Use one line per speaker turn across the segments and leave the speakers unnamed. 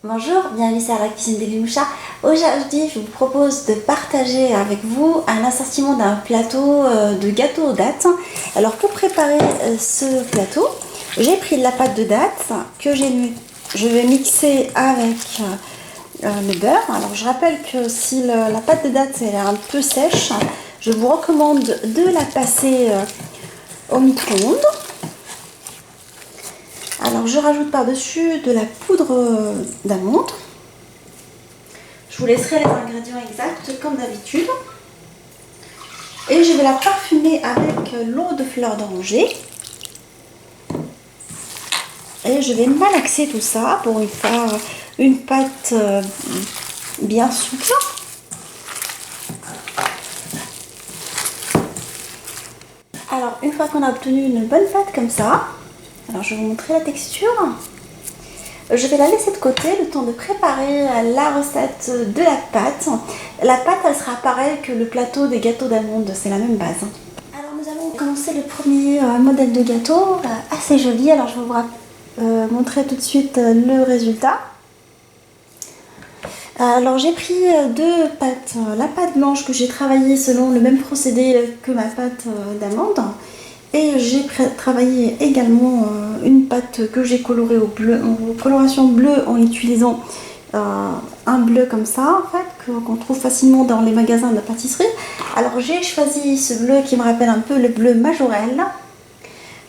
Bonjour, bienvenue sur la cuisine des Limoucha. Aujourd'hui, je vous propose de partager avec vous un assortiment d'un plateau de gâteau aux dattes. Alors pour préparer ce plateau, j'ai pris de la pâte de dattes que je vais mixer avec le beurre. Alors je rappelle que si la pâte de dattes elle est un peu sèche, je vous recommande de la passer au micro-ondes. Alors je rajoute par-dessus de la poudre d'amande. Je vous laisserai les ingrédients exacts comme d'habitude. Et je vais la parfumer avec l'eau de fleur d'oranger. Et je vais malaxer tout ça pour faire une pâte bien souple. Alors une fois qu'on a obtenu une bonne pâte comme ça, alors je vais vous montrer la texture. Je vais la laisser de côté le temps de préparer la recette de la pâte. La pâte, elle sera pareille que le plateau des gâteaux d'amandes, c'est la même base. Alors nous allons commencer le premier modèle de gâteau, assez joli. Alors je vais vous montrer tout de suite le résultat. Alors j'ai pris deux pâtes, la pâte blanche que j'ai travaillée selon le même procédé que ma pâte d'amande. Et j'ai travaillé également une pâte que j'ai colorée au bleu, en coloration bleue en utilisant un bleu comme ça en fait, qu'on trouve facilement dans les magasins de pâtisserie. Alors j'ai choisi ce bleu qui me rappelle un peu le bleu Majorelle,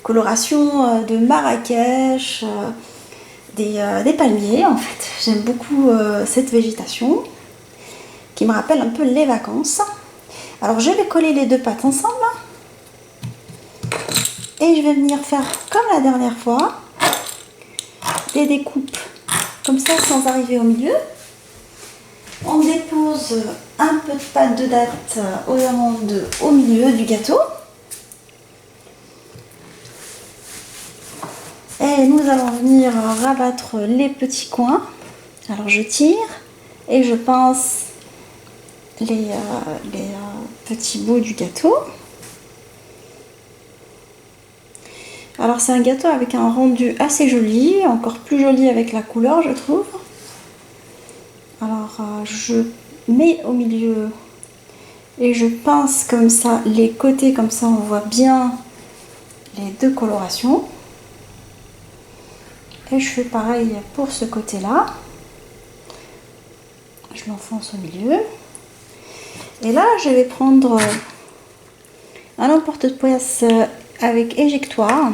coloration de Marrakech, des palmiers en fait. J'aime beaucoup cette végétation qui me rappelle un peu les vacances. Alors je vais coller les deux pâtes ensemble. Et je vais venir faire comme la dernière fois, des découpes comme ça sans arriver au milieu. On dépose un peu de pâte de dattes aux amandes au milieu du gâteau. Et nous allons venir rabattre les petits coins. Alors je tire et je pince les petits bouts du gâteau. Alors c'est un gâteau avec un rendu assez joli, encore plus joli avec la couleur je trouve. Alors je mets au milieu et je pince comme ça les côtés, comme ça on voit bien les deux colorations. Et je fais pareil pour ce côté là. Je l'enfonce au milieu. Et là je vais prendre un emporte-pièce avec éjectoire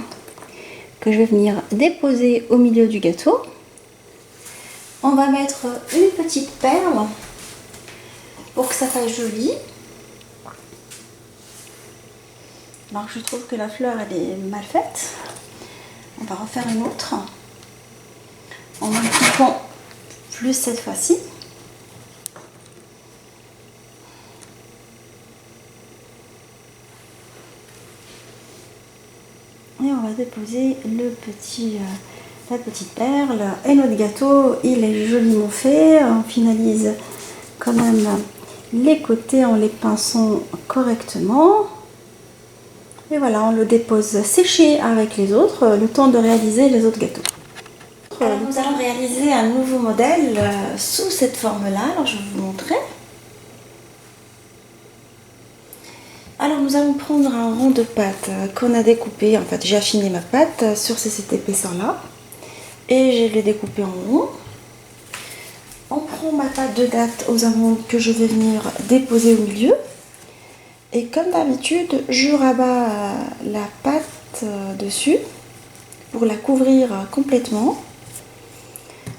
que je vais venir déposer au milieu du gâteau. On va mettre une petite perle pour que ça fasse joli. Alors je trouve que la fleur elle est mal faite. On va refaire une autre en impliquant plus cette fois-ci. Et on va déposer la petite perle. Et notre gâteau, il est joliment fait. On finalise quand même les côtés en les pinçant correctement. Et voilà, on le dépose séché avec les autres, le temps de réaliser les autres gâteaux. Alors, nous allons réaliser un nouveau modèle sous cette forme-là. Alors, je vais vous montrer. Alors nous allons prendre un rond de pâte qu'on a découpé, en fait j'ai affiné ma pâte sur cette épaisseur là et je l'ai découpé en rond. On prend ma pâte de dattes aux amandes que je vais venir déposer au milieu et comme d'habitude je rabats la pâte dessus pour la couvrir complètement.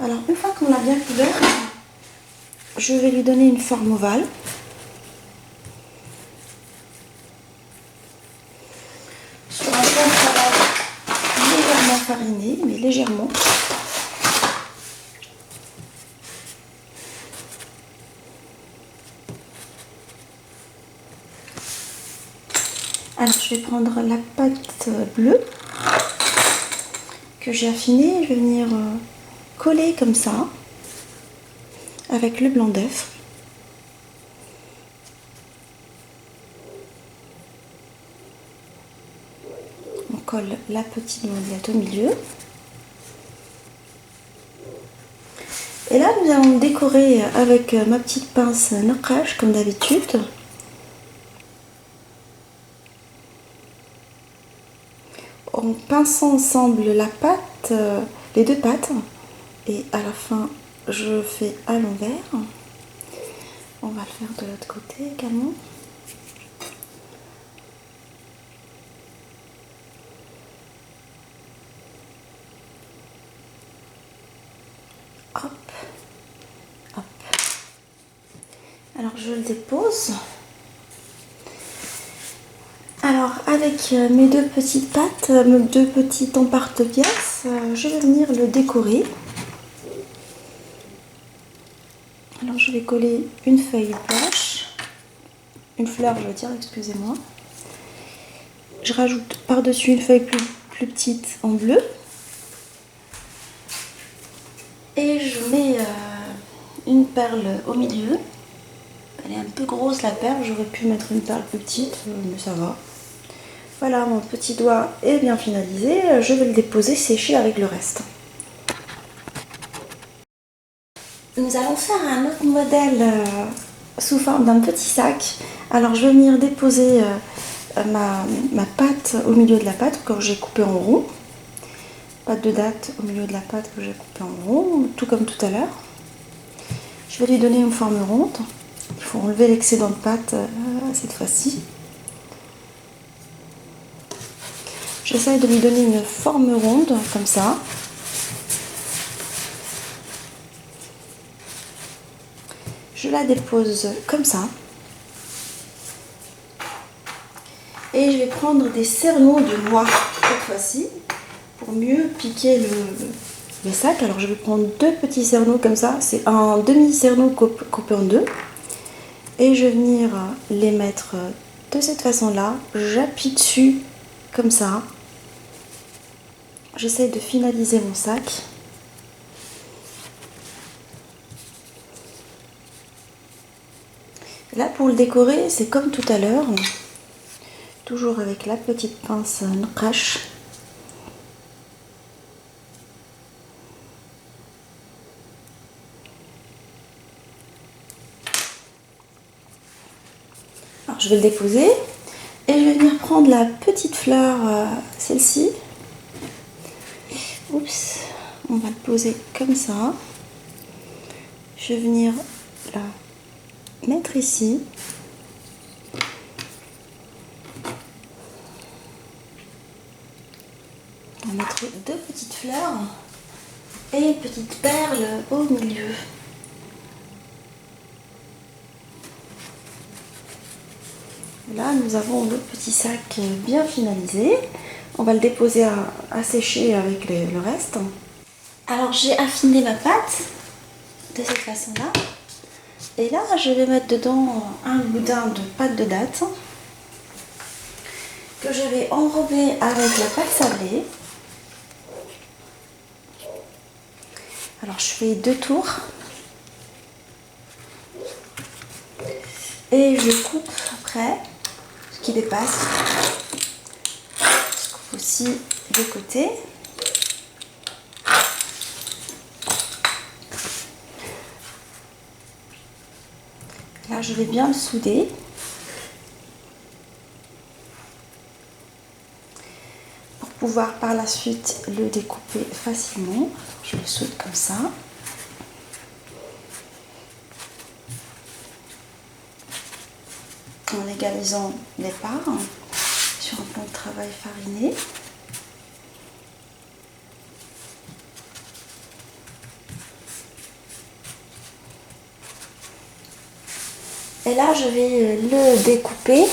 Alors une fois qu'on l'a bien couvert, je vais lui donner une forme ovale. Fariné, mais légèrement. Alors je vais prendre la pâte bleue que j'ai affinée, je vais venir coller comme ça avec le blanc d'œuf. On colle la petite boîte au milieu. Et là, nous allons décorer avec ma petite pince Naqash, comme d'habitude. En pinçant ensemble la pâte, les deux pâtes, et à la fin, je fais à l'envers. On va le faire de l'autre côté également. Hop, hop. Alors je le dépose. Alors avec mes deux petites pâtes, mes deux petits emporte-pièces, je vais venir le décorer. Alors je vais coller une feuille blanche, une fleur je veux dire, excusez-moi. Je rajoute par-dessus une feuille plus petite en bleu. Et je mets une perle au milieu. Elle est un peu grosse la perle, j'aurais pu mettre une perle plus petite, mais ça va. Voilà, mon petit doigt est bien finalisé. Je vais le déposer sécher avec le reste. Nous allons faire un autre modèle sous forme d'un petit sac. Alors je vais venir déposer ma pâte au milieu de la pâte que j'ai coupée en rond. Pâte de date au milieu de la pâte que j'ai coupée en rond, tout comme tout à l'heure. Je vais lui donner une forme ronde. Il faut enlever l'excédent de pâte cette fois-ci. J'essaie de lui donner une forme ronde comme ça. Je la dépose comme ça. Et je vais prendre des cerneaux de noix cette fois-ci pour mieux piquer le sac. Alors je vais prendre deux petits cerneaux comme ça. C'est un demi-cerneau coupé en deux. Et je vais venir les mettre de cette façon-là. J'appuie dessus comme ça. J'essaie de finaliser mon sac. Là, pour le décorer, c'est comme tout à l'heure. Toujours avec la petite pince Naqash. Alors, je vais le déposer. Et je vais venir prendre la petite fleur, celle-ci. Oups, on va le poser comme ça. Je vais venir la mettre ici. On va mettre deux petites fleurs et une petite perle au milieu. Là, nous avons le petit sac bien finalisé. On va le déposer à sécher avec le reste. Alors, j'ai affiné ma pâte de cette façon-là. Et là, je vais mettre dedans un boudin de pâte de date que je vais enrober avec la pâte sablée. Alors, je fais 2 tours. Et je coupe après ce qui dépasse. Je coupe aussi de côté. Là, je vais bien le souder. Pour pouvoir par la suite le découper facilement. Je le soude comme ça. En égalisant les parts sur un plan de travail fariné. Et là, je vais le découper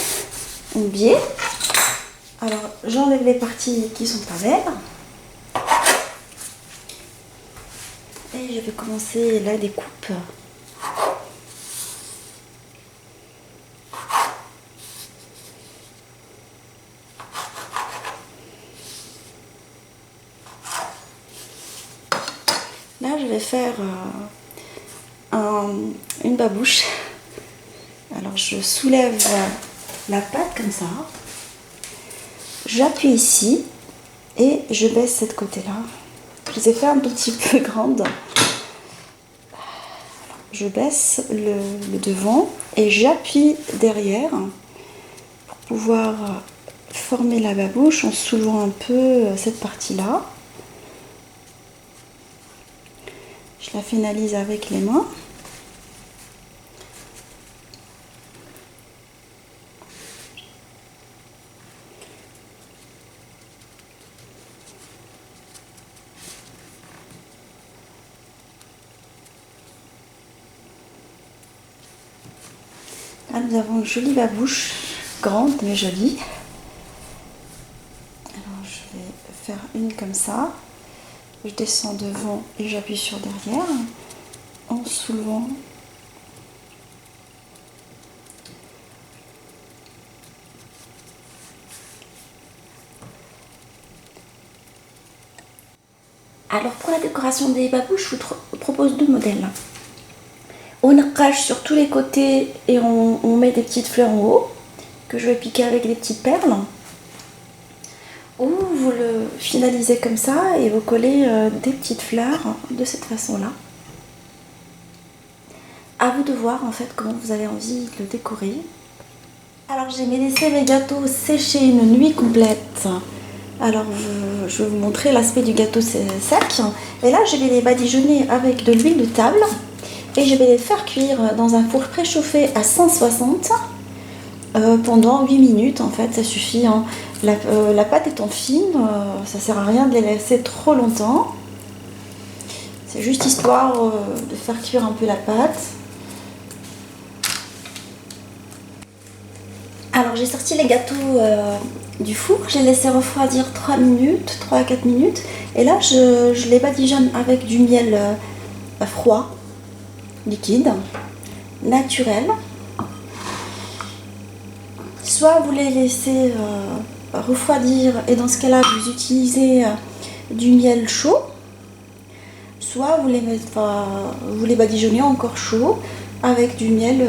en biais. Alors, j'enlève les parties qui sont pas belles. Et je vais commencer la découpe. Là, je vais faire une babouche. Alors, je soulève la pâte comme ça. J'appuie ici et je baisse cette côté-là. Je les ai fait un tout petit peu grande. je baisse le devant et j'appuie derrière pour pouvoir former la babouche en soulevant un peu cette partie-là. Je la finalise avec les mains. Là, nous avons une jolie babouche, grande mais jolie. Alors, je vais faire une comme ça. Je descends devant et j'appuie sur derrière en soulevant. Alors, pour la décoration des babouches, je vous propose deux modèles. On arrache sur tous les côtés et on met des petites fleurs en haut que je vais piquer avec des petites perles. Ou vous le finalisez comme ça et vous collez des petites fleurs de cette façon-là. À vous de voir en fait comment vous avez envie de le décorer. Alors j'ai laissé mes gâteaux sécher une nuit complète. Alors je vais vous montrer l'aspect du gâteau sec. Et là je vais les badigeonner avec de l'huile de table. Et je vais les faire cuire dans un four préchauffé à 160 pendant 8 minutes. En fait, ça suffit. Hein. La pâte étant fine, ça sert à rien de les laisser trop longtemps. C'est juste histoire de faire cuire un peu la pâte. Alors j'ai sorti les gâteaux du four, je les laissé refroidir 3 minutes, 3 à 4 minutes. Et là je les badigeonne avec du miel froid. Liquide, naturel. Soit vous les laissez refroidir et dans ce cas-là vous utilisez du miel chaud, soit vous les badigeonnez encore chaud avec du miel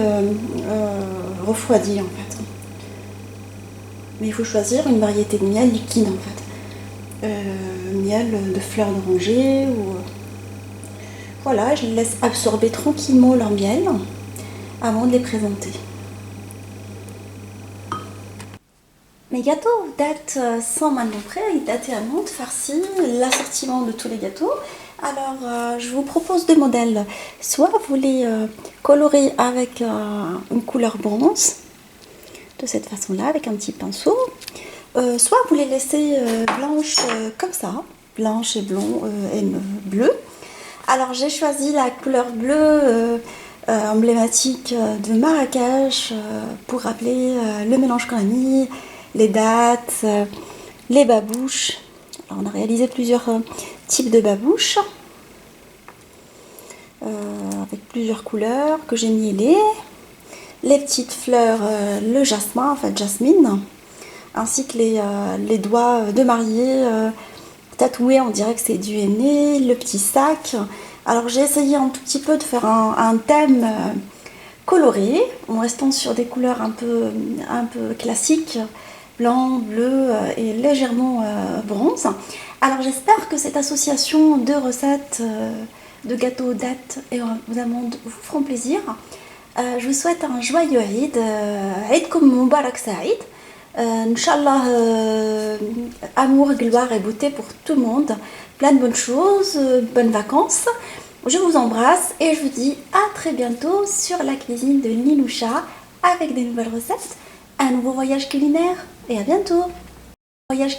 refroidi en fait. Mais il faut choisir une variété de miel liquide en fait. Miel de fleurs d'oranger ou... Voilà, je les laisse absorber tranquillement leur miel avant de les présenter. Mes gâteaux datent sans maintenant prêt, ils dataient à menthe farcie, l'assortiment de tous les gâteaux. Alors, je vous propose deux modèles. Soit vous les colorez avec une couleur bronze, de cette façon-là, avec un petit pinceau. Soit vous les laissez blanches comme ça, blanche et bleu. Alors j'ai choisi la couleur bleue emblématique de Marrakech pour rappeler le mélange qu'on a mis, les dates, les babouches. Alors on a réalisé plusieurs types de babouches avec plusieurs couleurs que j'ai mielées. Les petites fleurs, le jasmin, en fait jasmine, ainsi que les doigts de mariée tatoué, on dirait que c'est du henné, le petit sac. Alors j'ai essayé un tout petit peu de faire un thème coloré en restant sur des couleurs un peu classiques, blanc, bleu et légèrement bronze. Alors j'espère que cette association de recettes de gâteaux dattes et aux amandes vous feront plaisir. Je vous souhaite un joyeux Eid, Eid comme Mubarak Saïd. Inch'Allah, amour, gloire et beauté pour tout le monde. Plein de bonnes choses, bonnes vacances. Je vous embrasse et je vous dis à très bientôt sur la cuisine de Ninoucha avec des nouvelles recettes, un nouveau voyage culinaire et à bientôt. Voyage